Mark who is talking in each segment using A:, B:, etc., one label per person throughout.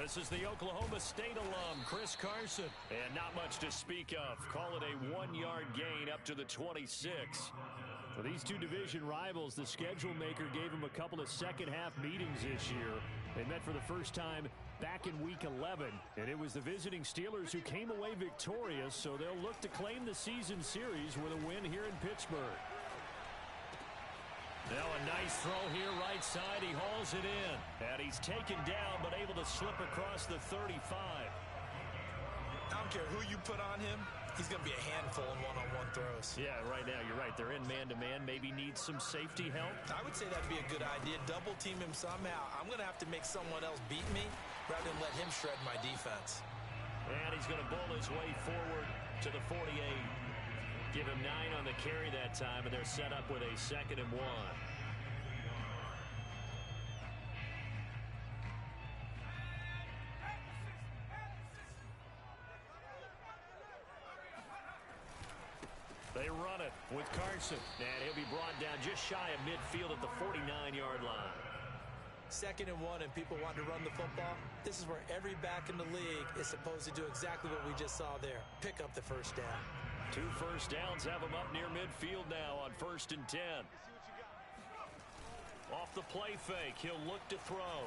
A: This is the Oklahoma State alum, Chris Carson. And not much to speak of. Call it a 1-yard gain up to the 26. For these two division rivals, the schedule maker gave them a couple of second-half meetings this year. They met for the first time back in Week 11, and it was the visiting Steelers who came away victorious, so they'll look to claim the season series with a win here in Pittsburgh. Now a nice throw here right side. He hauls it in, and he's taken down but able to slip across the 35.
B: I don't care who you put on him. He's going to be a handful in one-on-one throws.
A: Yeah, right now you're right. They're in man-to-man. Maybe needs some safety help.
B: I would say that'd be a good idea. Double team him somehow. I'm going to have to make someone else beat me rather than let him shred my defense.
A: And he's going to bowl his way forward to the 48. Give him 9 on the carry that time, and they're set up with a 2nd and 1. They run it with Carson, and he'll be brought down just shy of midfield at the 49-yard line.
B: 2nd and 1, and people want to run the football. This is where every back in the league is supposed to do exactly what we just saw there. Pick up the first down.
A: 2 first downs have him up near midfield now on 1st and 10. Off the play fake, he'll look to throw.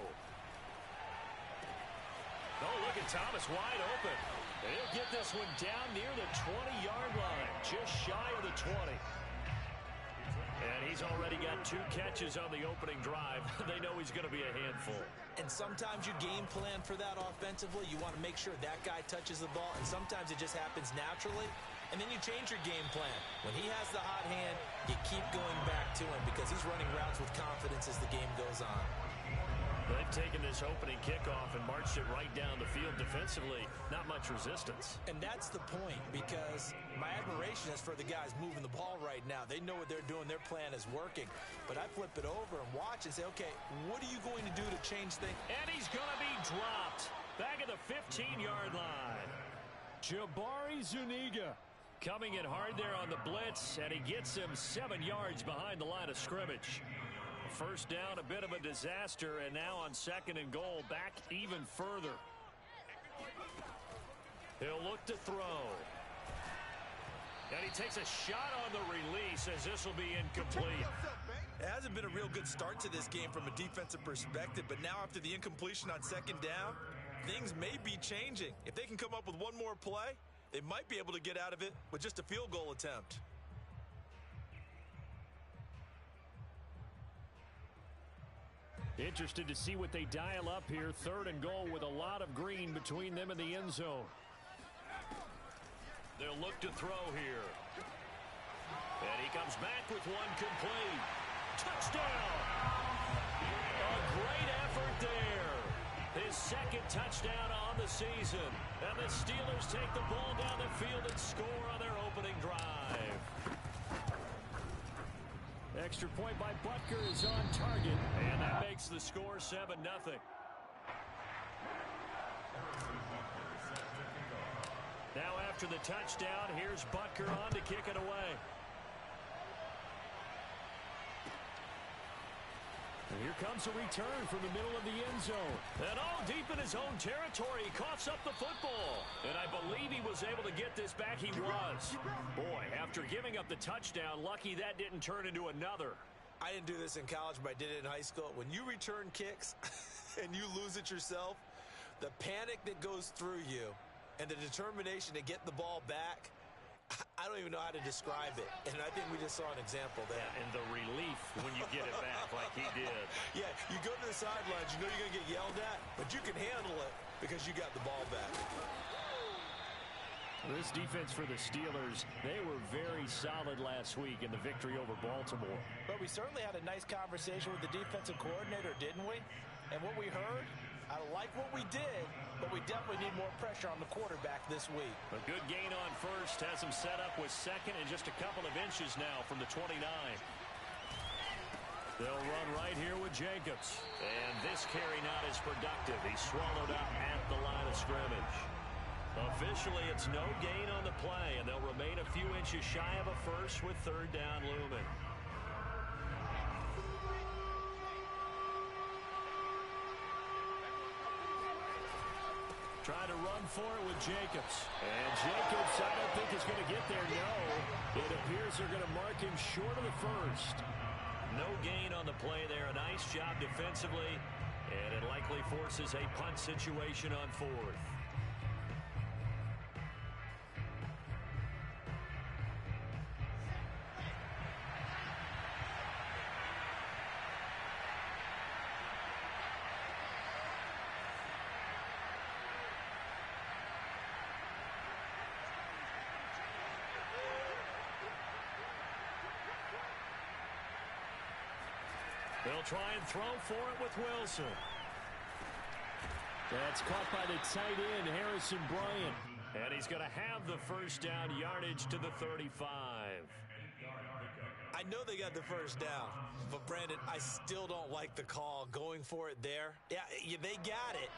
A: Oh, look at Thomas wide open. And he'll get this one down near the 20-yard line, just shy of the 20. And he's already got 2 catches on the opening drive. They know he's going to be a handful.
B: And sometimes you game plan for that offensively. You want to make sure that guy touches the ball, and sometimes it just happens naturally. And then you change your game plan. When he has the hot hand, you keep going back to him because he's running routes with confidence as the game goes on.
A: They've taken this opening kickoff and marched it right down the field defensively. Not much resistance.
B: And that's the point, because my admiration is for the guys moving the ball right now. They know what they're doing. Their plan is working. But I flip it over and watch and say, okay, what are you going to do to change things?
A: And he's going to be dropped back at the 15-yard line. Jabari Zuniga coming in hard there on the blitz, and he gets him 7 yards behind the line of scrimmage. First down, a bit of a disaster, and now on 2nd and goal, back even further. He'll look to throw. And he takes a shot on the release as this will be incomplete.
B: It hasn't been a real good start to this game from a defensive perspective, but now after the incompletion on 2nd down, things may be changing. If they can come up with one more play, they might be able to get out of it with just a field goal attempt.
A: Interested to see what they dial up here. 3rd and goal with a lot of green between them and the end zone. They'll look to throw here. And he comes back with one complete. Touchdown! A great effort there. His 2nd touchdown on the season. And the Steelers take the ball down the field and score on their opening drive. Extra point by Butker is on target, and that makes the score 7-0. Now after the touchdown, here's Butker on to kick it away. And here comes a return from the middle of the end zone. And all deep in his own territory, he coughs up the football. And I believe he was able to get this back. He was. Boy, after giving up the touchdown, lucky that didn't turn into another.
B: I didn't do this in college, but I did it in high school. When you return kicks and you lose it yourself, the panic that goes through you and the determination to get the ball back, I don't even know how to describe it. And I think we just saw an example there.
A: Yeah, and the relief when you get it back like he did.
B: Yeah, you go to the sidelines, you know you're going to get yelled at, but you can handle it because you got the ball back.
A: This defense for the Steelers, they were very solid last week in the victory over Baltimore.
B: But we certainly had a nice conversation with the defensive coordinator, didn't we? And what we heard, I like what we did, but we definitely need more pressure on the quarterback this week.
A: A good gain on first has him set up with 2nd and just a couple of inches now from the 29. They'll run right here with Jacobs. And this carry not as productive. He's swallowed up at the line of scrimmage. Officially, it's no gain on the play, and they'll remain a few inches shy of a first with 3rd down looming. Trying to run for it with Jacobs. And Jacobs, I don't think is going to get there, no. It appears they're going to mark him short of the first.
C: No gain on the play there. A nice job defensively. And it likely forces a punt situation on fourth.
A: They'll try and throw for it with Wilson. That's caught by the tight end, Harrison Bryant. And he's going to have the first down, yardage to the 35.
B: I know they got the first down, but Brandon, I still don't like the call going for it there. Yeah, they got it,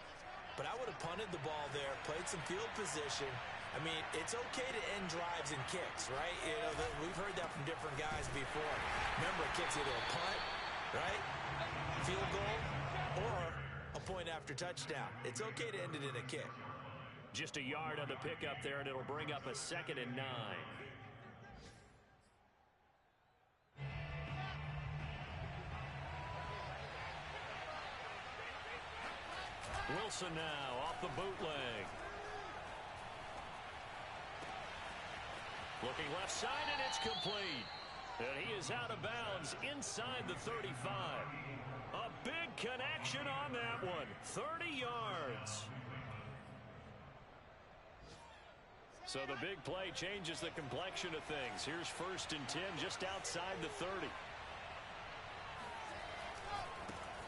B: but I would have punted the ball there, played some field position. I mean, it's okay to end drives and kicks, right? You know, we've heard that from different guys before. Remember, a kick's either a punt, right, field goal, or a point after touchdown. It's okay to end it in a kick.
A: Just a yard on the pickup there, and it'll bring up a 2nd and 9. Wilson now off the bootleg. Looking left side, and it's complete. And he is out of bounds inside the 35. A big connection on that one. 30 yards. So the big play changes the complexion of things. Here's 1st and 10 just outside the 30.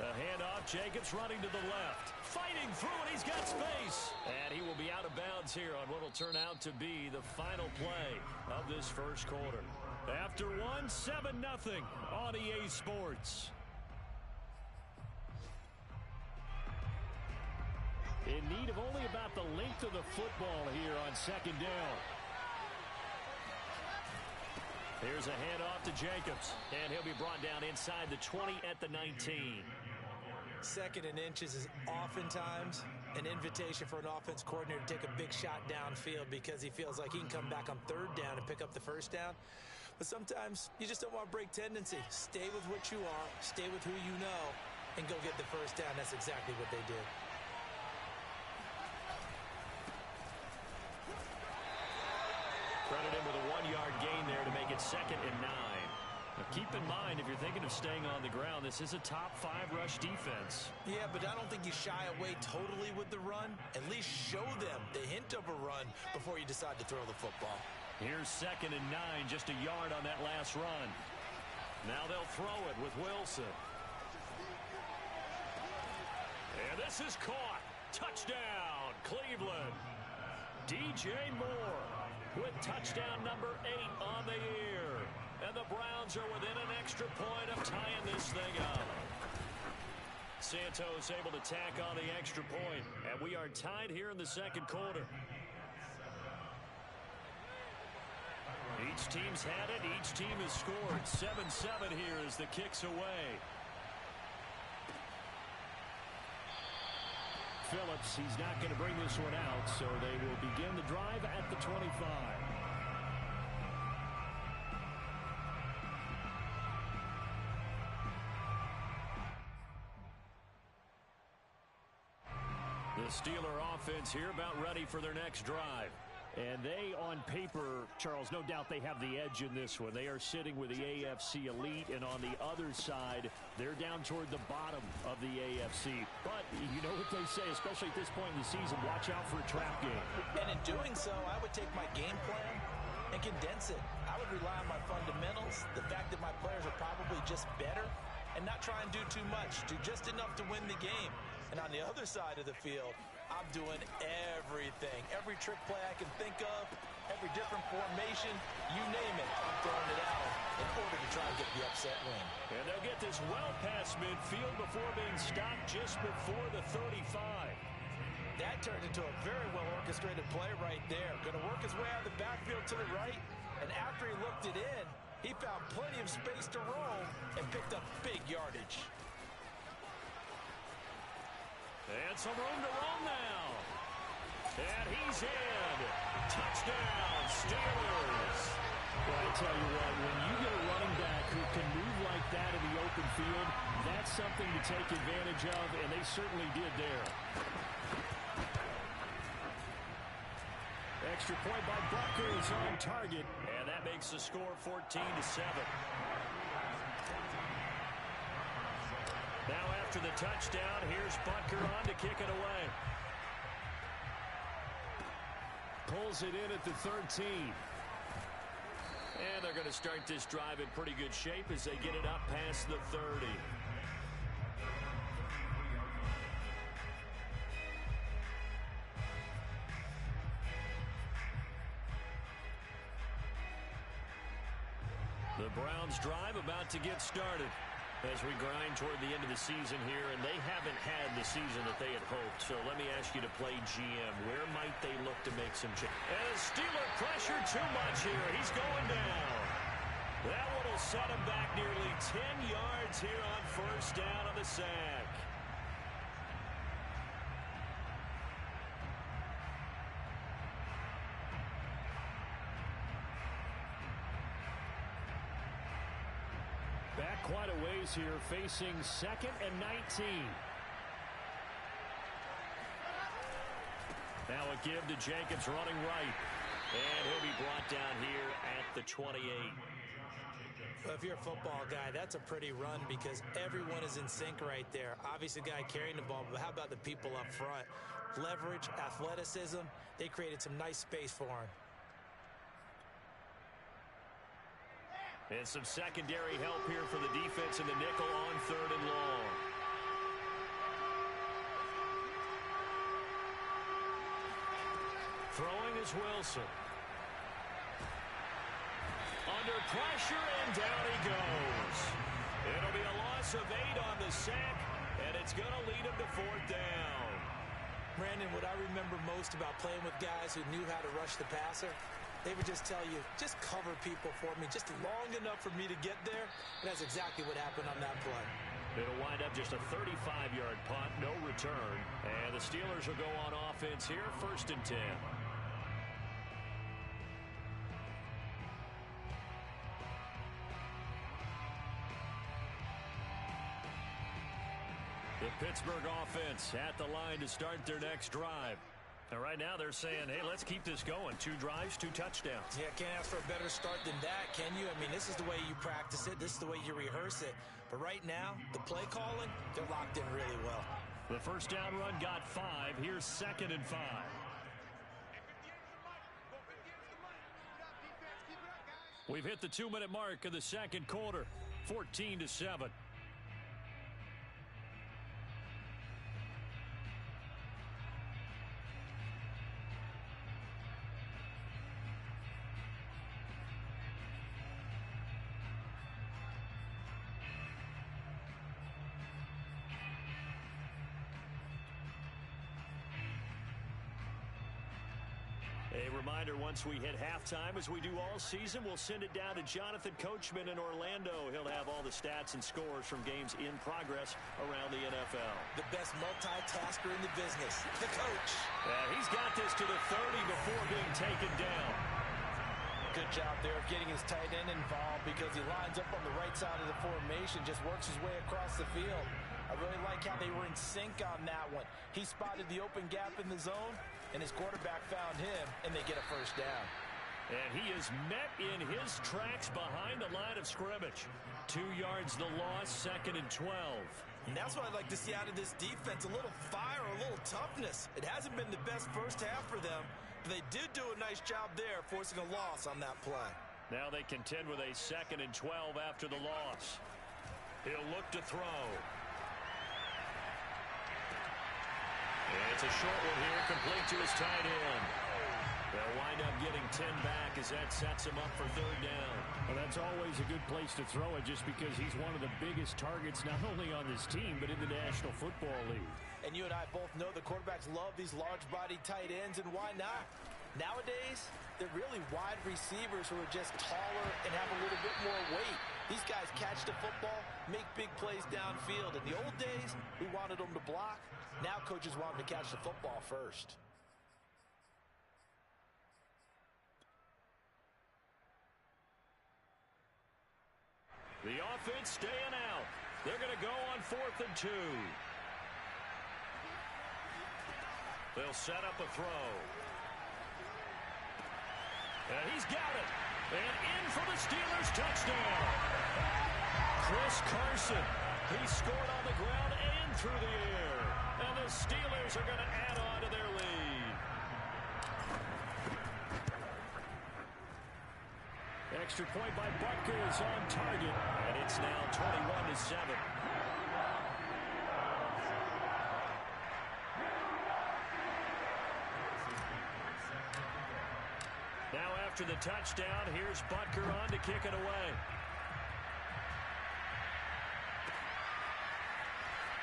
A: A handoff, Jacobs running to the left. Fighting through it, he's got space. And he will be out of bounds here on what will turn out to be the final play of this first quarter. After one, 7-0 on EA Sports. In need of only about the length of the football here on 2nd down. Here's a handoff to Jacobs, and he'll be brought down inside the 20 at the 19.
B: 2nd and inches is oftentimes an invitation for an offense coordinator to take a big shot downfield because he feels like he can come back on 3rd down and pick up the 1st down. But sometimes you just don't want to break tendency. Stay with what you are, stay with who you know, and go get the 1st down. That's exactly what they did.
A: Credit him with a 1-yard gain there to make it 2nd and 9. Now keep in mind, if you're thinking of staying on the ground, this is a top 5 rush defense.
B: Yeah, but I don't think you shy away totally with the run. At least show them the hint of a run before you decide to throw the football.
A: Here's 2nd and 9, just a yard on that last run. Now they'll throw it with Wilson. And this is caught. Touchdown, Cleveland. DJ Moore with touchdown number 8 on the year. And the Browns are within an extra point of tying this thing up. Santos able to tack on the extra point. And we are tied here in the 2nd quarter. Each team's had it. Each team has scored. 7-7 here as the kick's away. Phillips, he's not going to bring this one out, so they will begin the drive at the 25. The Steeler offense here about ready for their next drive. And they, on paper, Charles, no doubt they have the edge in this one. They are sitting with the AFC elite, and on the other side, they're down toward the bottom of the AFC. But you know what they say, especially at this point in the season, watch out for a trap game.
B: And in doing so, I would take my game plan and condense it. I would rely on my fundamentals, the fact that my players are probably just better, and not try and do too much, do just enough to win the game. And on the other side of the field, I'm doing everything. Every trick play I can think of, every different formation, you name it, I'm throwing it out in order to try and get the upset win.
A: And they'll get this well past midfield before being stopped just before the 35.
B: That turned into a very well-orchestrated play right there. Going to work his way out of the backfield to the right, and after he looked it in, he found plenty of space to roam and picked up big yardage.
A: And some room to roam now.
C: And he's in. Touchdown, Steelers.
A: Well, I tell you what, when you get a running back who can move like that in the open field, that's something to take advantage of, and they certainly did there. Extra point by Butker is on target.
C: And that makes the score 14-7. Now after the touchdown, here's Butker on to kick it away.
A: Pulls it in at the 13.
C: And they're going to start this drive in pretty good shape as they get it up past the 30. The Browns drive about to get started as we grind toward the end of the season here, and they haven't had the season that they had hoped. So let me ask you to play GM. Where might they look to make some change? And the Steeler pressure too much here. He's going down. That one will set him back nearly 10 yards here on first down on the sack.
A: Back quite a ways here, facing 2nd and 19.
C: Now a give to Jacobs running right. And he'll be brought down here at the 28.
B: Well, if you're a football guy, that's a pretty run because everyone is in sync right there. Obviously, the guy carrying the ball, but how about the people up front? Leverage, athleticism, they created some nice space for him.
C: And some secondary help here for the defense in the nickel on 3rd and long. Throwing is Wilson. Under pressure, and down he goes. It'll be a loss of 8 on the sack, and it's going to lead him to 4th down.
B: Brandon, what I remember most about playing with guys who knew how to rush the passer, they would just tell you, just cover people for me, just long enough for me to get there. And that's exactly what happened on that play.
C: It'll wind up just a 35-yard punt, no return. And the Steelers will go on offense here, 1st and 10. The Pittsburgh offense at the line to start their next drive. And right now they're saying, hey, let's keep this going. 2 drives, 2 touchdowns.
B: Yeah, can't ask for a better start than that, can you? I mean, this is the way you practice it. This is the way you rehearse it. But right now, the play calling, they're locked in really well.
C: The first down run got 5. Here's 2nd and 5. We've hit the 2-minute mark of the second quarter. 14-7. A reminder, once we hit halftime, as we do all season, we'll send it down to Jonathan Coachman in Orlando. He'll have all the stats and scores from games in progress around the NFL.
B: The best multitasker in the business, the coach.
C: He's got this to the 30 before being taken down.
D: Good job there of getting his tight end involved because he lines up on the right side of the formation, just works his way across the field. I really like how they were in sync on that one. He spotted the open gap in the zone, and his quarterback found him, and they get a first down.
C: And he is met in his tracks behind the line of scrimmage. 2 yards the loss, 2nd and 12.
B: And that's what I'd like to see out of this defense, a little fire, a little toughness. It hasn't been the best first half for them, but they did do a nice job there, forcing a loss on that play.
C: Now they contend with a 2nd and 12 after the loss. He'll look to throw. It's a short one here, complete to his tight end. They'll wind up getting 10 back as that sets him up for 3rd down.
A: Well, that's always a good place to throw it just because he's one of the biggest targets not only on this team but in the National Football League.
D: And you and I both know the quarterbacks love these large-bodied tight ends, and why not? Nowadays, they're really wide receivers who are just taller and have a little bit more weight. These guys catch the football, make big plays downfield. In the old days, we wanted them to block. Now coaches want them to catch the football first.
C: The offense staying out. They're going to go on 4th and 2. They'll set up a throw. And he's got it. And in for the Steelers touchdown. Chris Carson. He scored on the ground and through the air. And the Steelers are going to add on to their lead. Extra point by Butker is on target. And it's now 21-7. Now after the touchdown, here's Butker on to kick it away.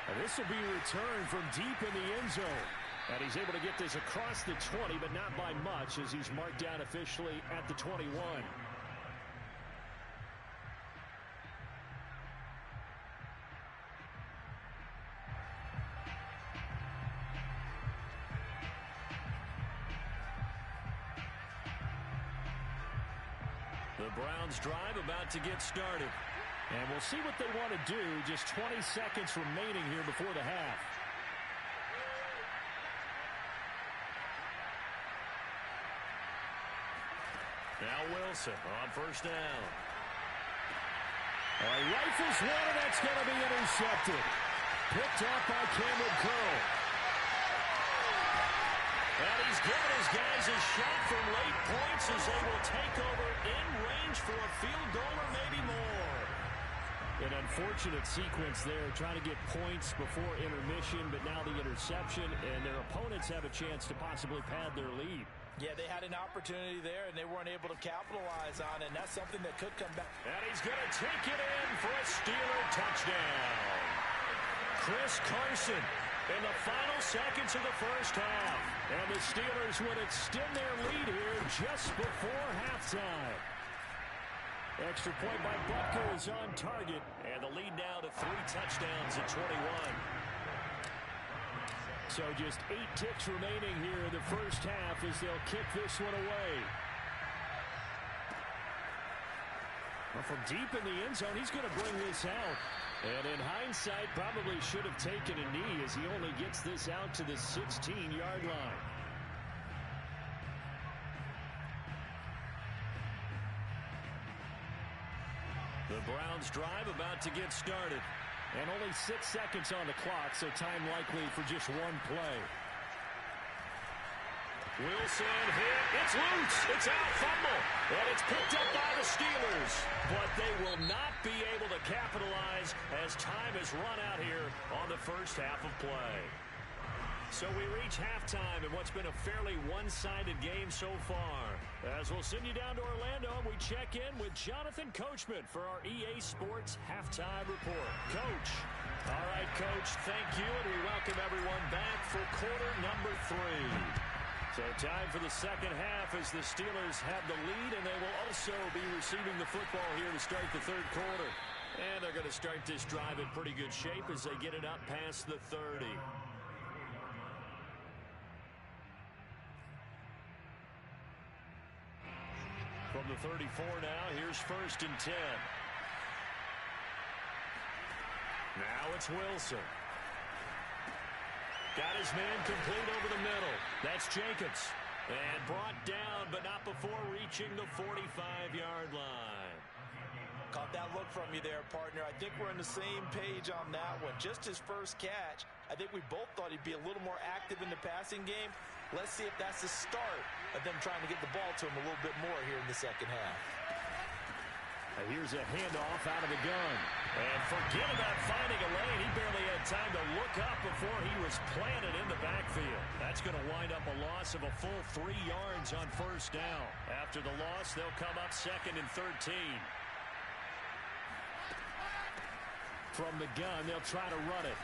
A: And this will be returned from deep in the end zone. And he's able to get this across the 20, but not by much, as he's marked down officially at the 21.
C: The Browns drive about to get started.
A: And we'll see what they want to do. Just 20 seconds remaining here before the half.
C: Now Wilson on 1st down.
A: Rifles one, and that's going to be intercepted. Picked up by Cameron Curl.
C: And he's given his guys a shot from late points as they will take over in range for a field goal or maybe more.
A: An unfortunate sequence there, trying to get points before intermission, but now the interception, and their opponents have a chance to possibly pad their lead.
D: Yeah, they had an opportunity there, and they weren't able to capitalize on it, and that's something that could come back.
C: And he's going to take it in for a Steeler touchdown. Chris Carson in the final seconds of the first half.
A: And the Steelers would extend their lead here just before halftime. Extra point by Butker is on target.
C: And the lead now to 3 touchdowns at 21.
A: So just 8 ticks remaining here in the first half as they'll kick this one away. Well, from deep in the end zone, he's going to bring this out. And in hindsight, probably should have taken a knee as he only gets this out to the 16-yard line.
C: The Browns drive about to get started.
A: And only 6 seconds on the clock, so time likely for just one play.
C: Wilson hit. It's loose. It's out. Fumble. And it's picked up by the Steelers. But they will not be able to capitalize as time has run out here on the first half of play. So we reach halftime in what's been a fairly one-sided game so far. As we'll send you down to Orlando, we check in with Jonathan Coachman for our EA Sports Halftime Report. Coach. All right, Coach, thank you, and we welcome everyone back for quarter number 3. So time for the second half as the Steelers have the lead, and they will also be receiving the football here to start the third quarter. And they're going to start this drive in pretty good shape as they get it up past the 30. From the 34 now, here's 1st and 10. Now it's Wilson. Got his man complete over the middle. That's Jacobs. And brought down, but not before reaching the 45-yard line.
D: Caught that look from you there, partner. I think we're on the same page on that one. Just his first catch. I think we both thought he'd be a little more active in the passing game. Let's see if that's the start of them trying to get the ball to him a little bit more here in the second half.
A: Here's a handoff out of the gun.
C: And forget about finding a lane. He barely had time to look up before he was planted in the backfield. That's going to wind up a loss of a full 3 yards on 1st down. After the loss, they'll come up 2nd and 13.
A: From the gun, they'll try to run it.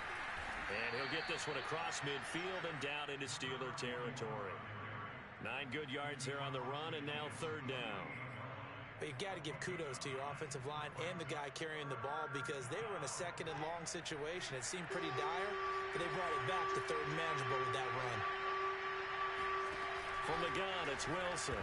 C: And he'll get this one across midfield and down into Steeler territory. 9 good yards there on the run, and now 3rd down.
B: But you got to give kudos to your offensive line and the guy carrying the ball because they were in a 2nd and long situation. It seemed pretty dire, but they brought it back to 3rd and manageable with that run.
C: From the gun, it's Wilson.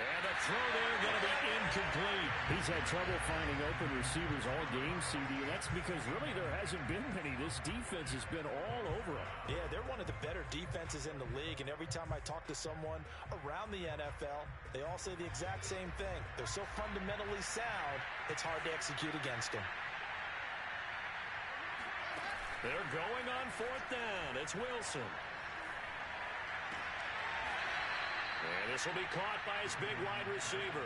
C: And the throw there going to be incomplete.
A: He's had trouble finding open receivers all game, CD, and that's because really there hasn't been many. This defense has been all over him.
D: Yeah, they're one of the better defenses in the league, and every time I talk to someone around the NFL, they all say the exact same thing. They're so fundamentally sound, it's hard to execute against them.
C: They're going on fourth down. It's Wilson. And this will be caught by his big wide receiver.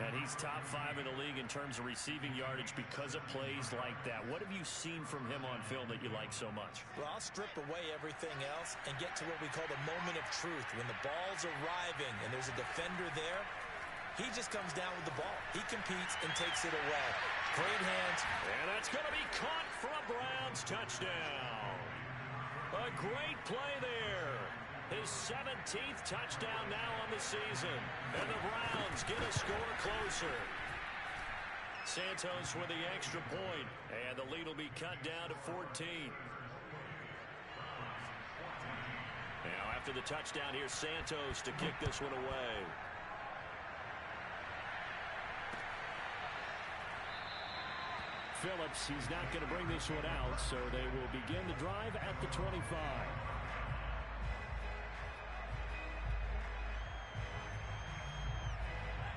C: And he's top 5 in the league in terms of receiving yardage because of plays like that. What have you seen from him on film that you like so much?
B: Well, I'll strip away everything else and get to what we call the moment of truth. When the ball's arriving and there's a defender there, he just comes down with the ball. He competes and takes it away. Great hands.
C: And that's going to be caught for a Browns touchdown. A great play there. His 17th touchdown now on the season. And the Browns get a score closer. Santos with the extra point. And the lead will be cut down to 14. Now after the touchdown, here's Santos to kick this one away.
A: Phillips, he's not going to bring this one out, so they will begin the drive at the 25.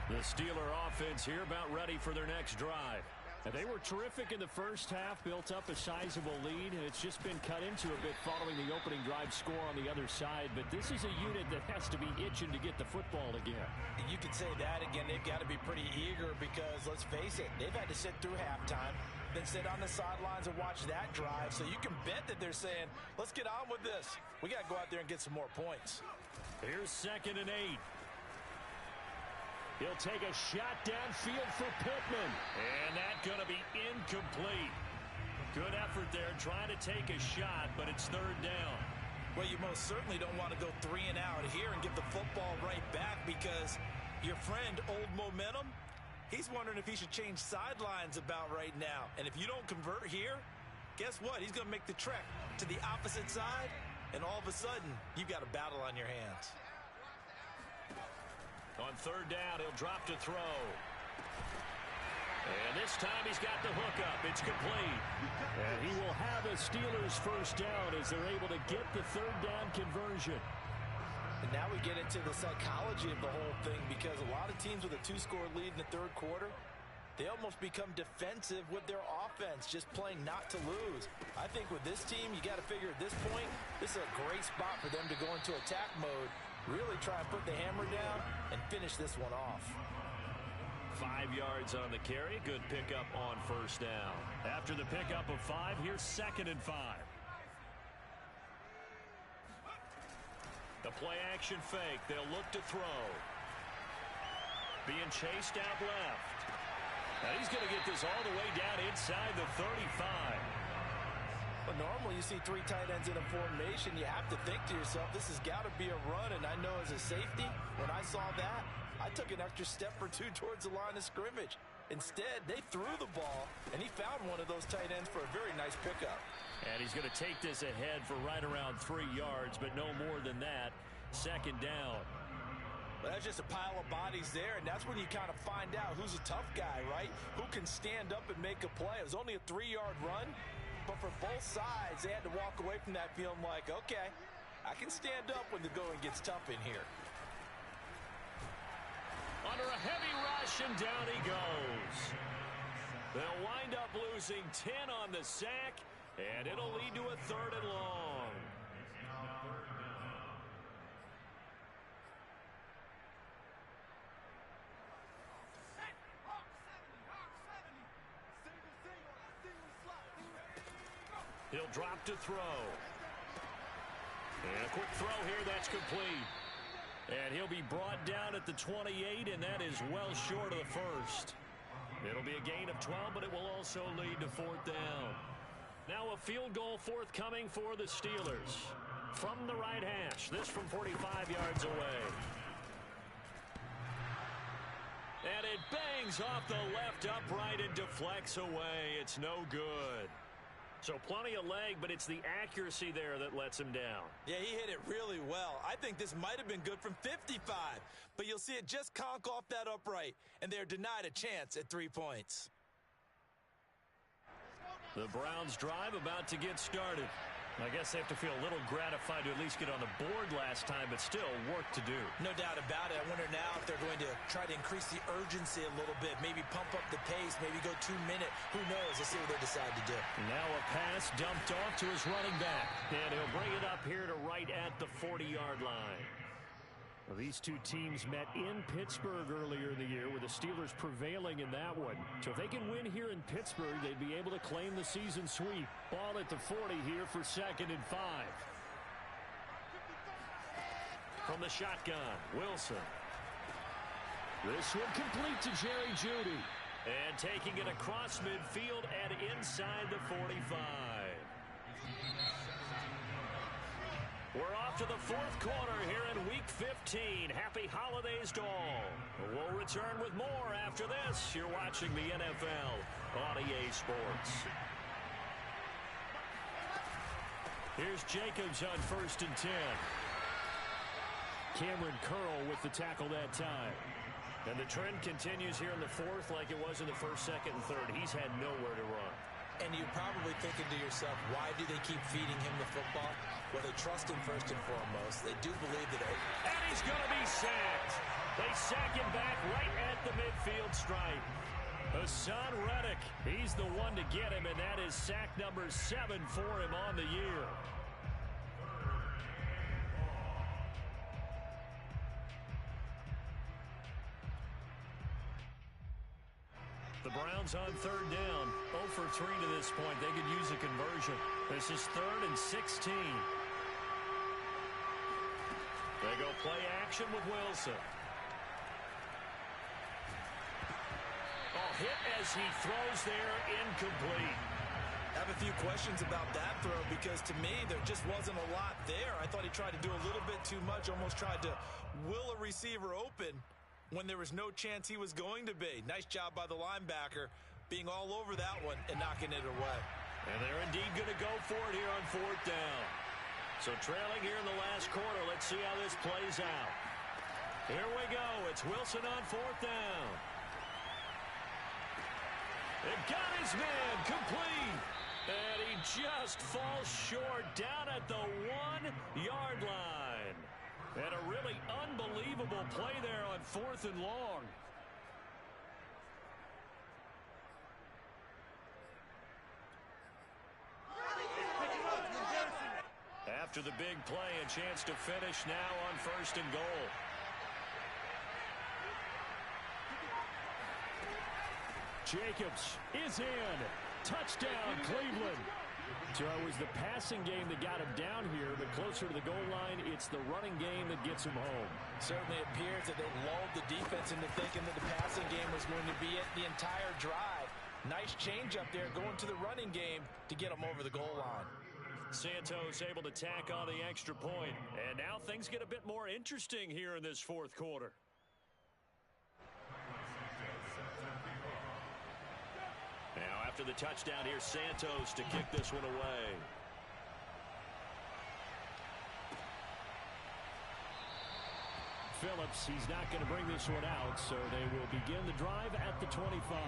C: The Steeler offense here about ready for their next drive.
A: They were terrific in the first half, built up a sizable lead, and it's just been cut into a bit following the opening drive score on the other side. But this is a unit that has to be itching to get the football again.
D: You could say that again. They've got to be pretty eager because, let's face it, they've had to sit through halftime, then sit on the sidelines and watch that drive. So you can bet that they're saying, let's get on with this. We got to go out there and get some more points.
C: Here's 2nd and 8.
A: He'll take a shot downfield for Pittman.
C: And that's going to be incomplete. Good effort there trying to take a shot, but it's 3rd down.
D: Well, you most certainly don't want to go 3 and out here and give the football right back because your friend, Old Momentum, he's wondering if he should change sidelines about right now. And if you don't convert here, guess what? He's going to make the trek to the opposite side, and all of a sudden, you've got a battle on your hands.
C: On 3rd down, he'll drop to throw. And this time he's got the hookup. It's complete.
A: And he will have a Steelers first down as they're able to get the 3rd down conversion.
D: And now we get into the psychology of the whole thing because a lot of teams with a 2-score lead in the 3rd quarter, they almost become defensive with their offense, just playing not to lose. I think with this team, you got to figure at this point, this is a great spot for them to go into attack mode, really try and put the hammer down and finish this one off.
C: 5 yards on the carry. Good pickup on 1st down.
A: After the pickup of 5, here's 2nd and 5.
C: The play action fake. They'll look to throw. Being chased out left. Now he's going to get this all the way down inside the 35.
D: But normally you see 3 tight ends in a formation, you have to think to yourself, this has got to be a run. And I know as a safety, when I saw that, I took an extra step or 2 towards the line of scrimmage. Instead, they threw the ball, and he found one of those tight ends for a very nice pickup.
C: And he's going to take this ahead for right around 3 yards, but no more than that. 2nd down.
D: Well, that's just a pile of bodies there, and that's when you kind of find out who's a tough guy, right? Who can stand up and make a play. It was only a 3-yard run, but for both sides, they had to walk away from that feeling like, okay, I can stand up when the going gets tough in here.
C: Under a heavy rush, and down he goes. They'll wind up losing 10 on the sack, and it'll lead to a 3rd and long. He'll drop to throw. And a quick throw here, that's complete. And he'll be brought down at the 28, and that is well short of the 1st. It'll be a gain of 12, but it will also lead to 4th down. Now a field goal forthcoming for the Steelers. From the right hash, this from 45 yards away. And it bangs off the left upright and deflects away. It's no good. So plenty of leg, but it's the accuracy there that lets him down.
B: Yeah, he hit it really well. I think this might have been good from 55, but you'll see it just conk off that upright, and they're denied a chance at 3 points.
C: The Browns drive about to get started. I guess they have to feel a little gratified to at least get on the board last time, but still work to do.
B: No doubt about it. I wonder now if they're going to try to increase the urgency a little bit, maybe pump up the pace, maybe go 2 minute. Who knows? Let's see what they decide to do.
C: Now a pass dumped off to his running back, and he'll bring it up here to right at the 40-yard line. Well, these two teams met in Pittsburgh earlier in the year, with the Steelers prevailing in that one. So if they can win here in Pittsburgh, they'd be able to claim the season sweep. Ball at the 40 here for 2nd and 5. From the shotgun, Wilson. This one complete to Jerry Jeudy. And taking it across midfield and inside the 45. We're off to the 4th quarter here in Week 15. Happy holidays to all. We'll return with more after this. You're watching the NFL on EA Sports. Here's Jacobs on 1st and 10. Cameron Curl with the tackle that time. And the trend continues here in the 4th like it was in the 1st, 2nd, and 3rd. He's had nowhere to run.
B: And you're probably thinking to yourself, why do they keep feeding him the football? Well, they trust him first and foremost. They do believe that.
C: And he's going to be sacked. They sack him back right at the midfield stripe. Hassan Reddick, he's the one to get him, and that is sack number 7 for him on the year. The Browns on 3rd down. 0 for 3 to this point. They could use a conversion. This is 3rd and 16. They go play action with Wilson. Oh, hit as he throws there, incomplete.
B: I have a few questions about that throw because to me there just wasn't a lot there. I thought he tried to do a little bit too much, almost tried to will a receiver open when there was no chance he was going to be. Nice job by the linebacker being all over that one and knocking it away.
C: And they're indeed going to go for it here on 4th down. So trailing here in the last quarter, let's see how this plays out. Here we go. It's Wilson on 4th down. It got his man complete. And he just falls short down at the 1-yard line. And a really unbelievable play there on 4th and long. After the big play, a chance to finish now on 1st and goal. Jacobs is in. Touchdown, Cleveland. So it was the passing game that got him down here, but closer to the goal line, it's the running game that gets him home.
D: Certainly appears that they lulled the defense into thinking that the passing game was going to be it the entire drive. Nice change up there going to the running game to get him over the goal line.
C: Santos able to tack on the extra point. And now things get a bit more interesting here in this 4th quarter. Now after the touchdown, here's Santos to kick this one away. Phillips, he's not going to bring this one out, so they will begin the drive at the 25.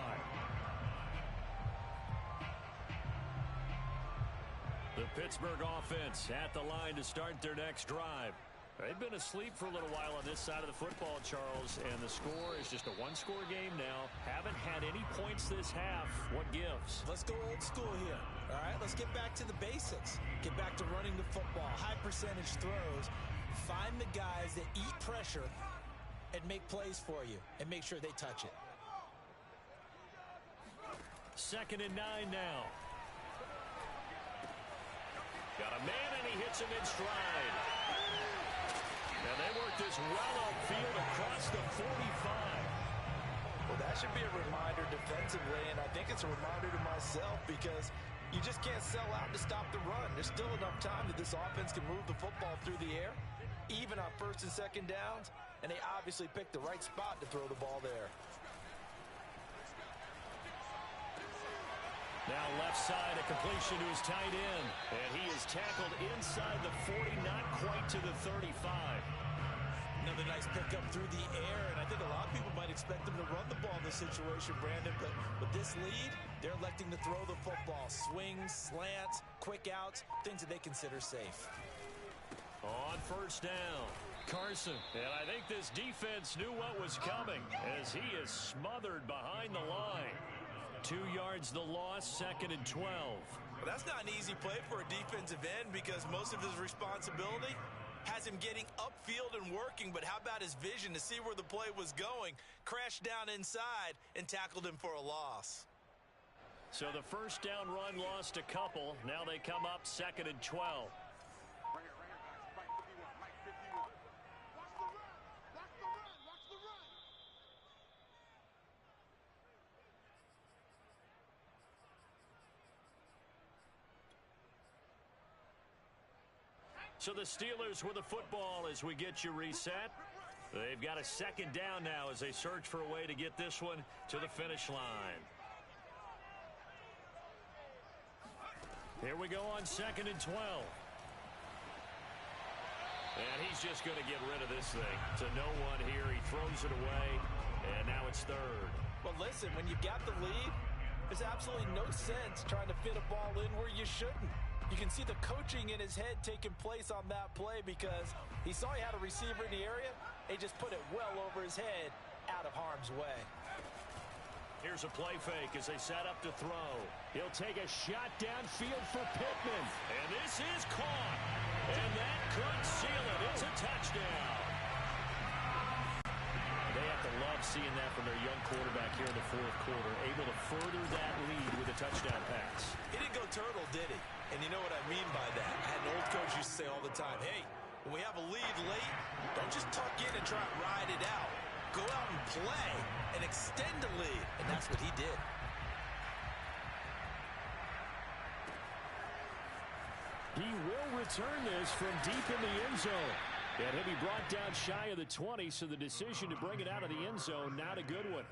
C: The Pittsburgh offense at the line to start their next drive. They've been asleep for a little while on this side of the football, Charles, and the score is just a one-score game now. Haven't had any points this half. What gives?
B: Let's go old school here. All right, let's get back to the basics. Get back to running the football, high percentage throws. Find the guys that eat pressure and make plays for you and make sure they touch it.
C: 2nd and 9 now. Got a man, and he hits him in stride. And they work this well upfield across the 45.
D: Well, that should be a reminder defensively, and I think it's a reminder to myself because you just can't sell out to stop the run. There's still enough time that this offense can move the football through the air, even on 1st and 2nd downs, and they obviously picked the right spot to throw the ball there.
A: Now left side, a completion to his tight end. And he is tackled inside the 40, not quite to the 35.
D: Another nice pickup through the air, and I think a lot of people might expect them to run the ball in this situation, Brandon, but with this lead, they're electing to throw the football. Swings, slants, quick outs, things that they consider safe.
A: On first down, Carson. And I think this defense knew what was coming as he is smothered behind the line. 2 yards the loss, 2nd and 12.
B: Well, that's not an easy play for a defensive end because most of his responsibility has him getting upfield and working, but how about his vision to see where the play was going, crashed down inside, and tackled him for a loss.
A: So the first down run lost a couple. Now they come up 2nd and 12. So the Steelers with the football as we get you reset. They've got a 2nd down now as they search for a way to get this one to the finish line. Here we go on 2nd and 12. And he's just going to get rid of this thing. To no one here. He throws it away. And now it's 3rd.
D: Well, listen, when you've got the lead, there's absolutely no sense trying to fit a ball in where you shouldn't. You can see the coaching in his head taking place on that play because he saw he had a receiver in the area. He just put it well over his head out of harm's way.
A: Here's a play fake as they set up to throw. He'll take a shot downfield for Pittman. And this is caught. And that could seal it. It's a touchdown. They have to love seeing that from their young quarterback here in the 4th quarter. Able to further that lead with a touchdown pass.
B: He didn't go turtle, did he? And you know what I mean by that. I had an old coach used to say all the time, hey, when we have a lead late, don't just tuck in and try and ride it out. Go out and play and extend the lead. And that's what he did.
A: He will return this from deep in the end zone. And he'll be brought down shy of the 20, so the decision to bring it out of the end zone, not a good one.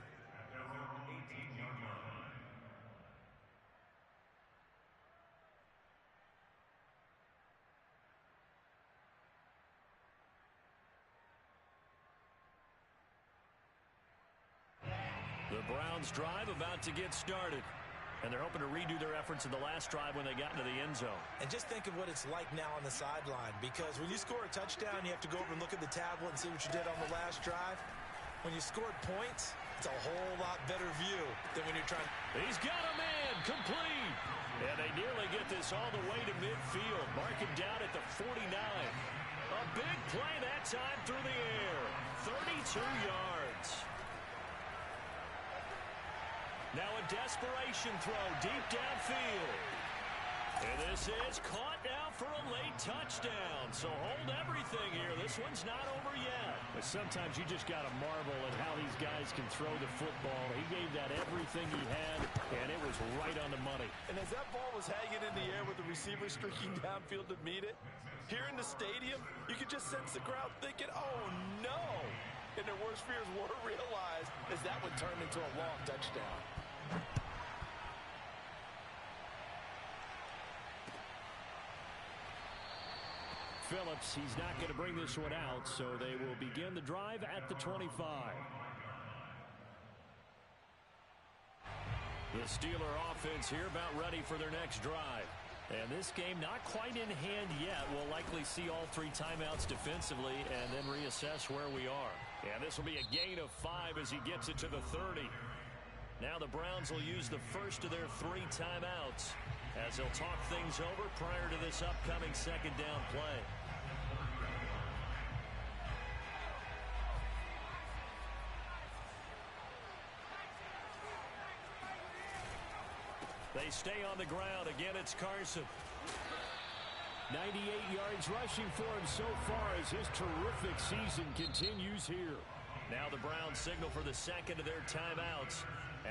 A: The Browns drive about to get started. And they're hoping to redo their efforts in the last drive when they got into the end zone.
B: And just think of what it's like now on the sideline, because when you score a touchdown, you have to go over and look at the tablet and see what you did on the last drive. When you scored points, it's a whole lot better view than when you're trying.
A: He's got a man, complete. And they nearly get this all the way to midfield. Mark him down at the 49. A big play that time through the air. 32 yards. Now a desperation throw deep downfield. And this is caught now for a late touchdown. So hold everything here. This one's not over yet. But sometimes you just got to marvel at how these guys can throw the football. He gave that everything he had, and it was right on the money.
D: And as that ball was hanging in the air with the receiver streaking downfield to meet it, here in the stadium, you could just sense the crowd thinking, oh, no. And their worst fears were realized as that one turned into a long touchdown.
A: Phillips, he's not going to bring this one out, so they will begin the drive at the 25. The Steeler offense here about ready for their next drive. And this game not quite in hand yet. We'll likely see all 3 timeouts defensively and then reassess where we are. And this will be a gain of 5 as he gets it to the 30. Now the Browns will use the first of their 3 timeouts as they'll talk things over prior to this upcoming 2nd down play. They stay on the ground. Again, it's Carson. 98 yards rushing for him so far as his terrific season continues here. Now the Browns signal for the 2nd of their timeouts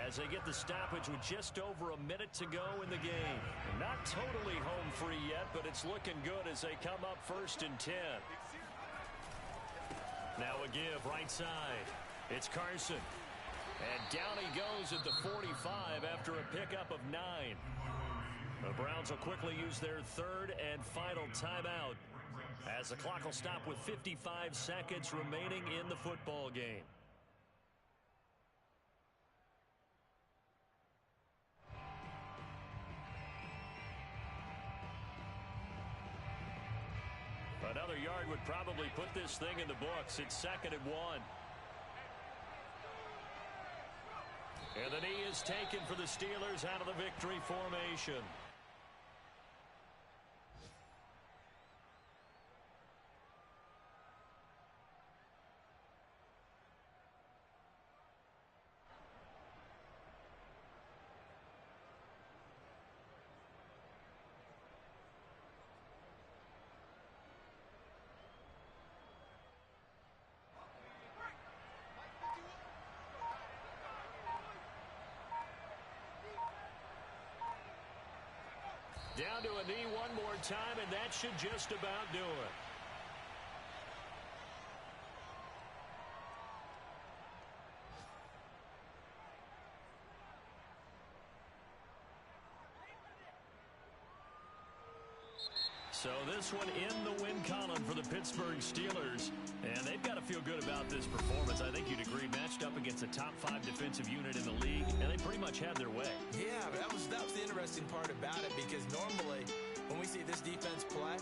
A: as they get the stoppage with just over a minute to go in the game. Not totally home free yet, but it's looking good as they come up 1st and 10. Now a give right side. It's Carson. And down he goes at the 45 after a pickup of 9.
C: The Browns will quickly use their third and final timeout as the clock will stop with 55 seconds remaining in the football game. Another yard would probably put this thing in the books. It's 2nd and 1. And the knee is taken for the Steelers out of the victory formation. Down to a knee one more time, and that should just about do it. So this one in the win column for the Pittsburgh Steelers. And they've got to feel good about this performance. I think you'd agree, matched up against a top 5 defensive unit in the league, and they pretty much had their way.
B: Yeah, that was the interesting part about it, because normally when we see this defense play,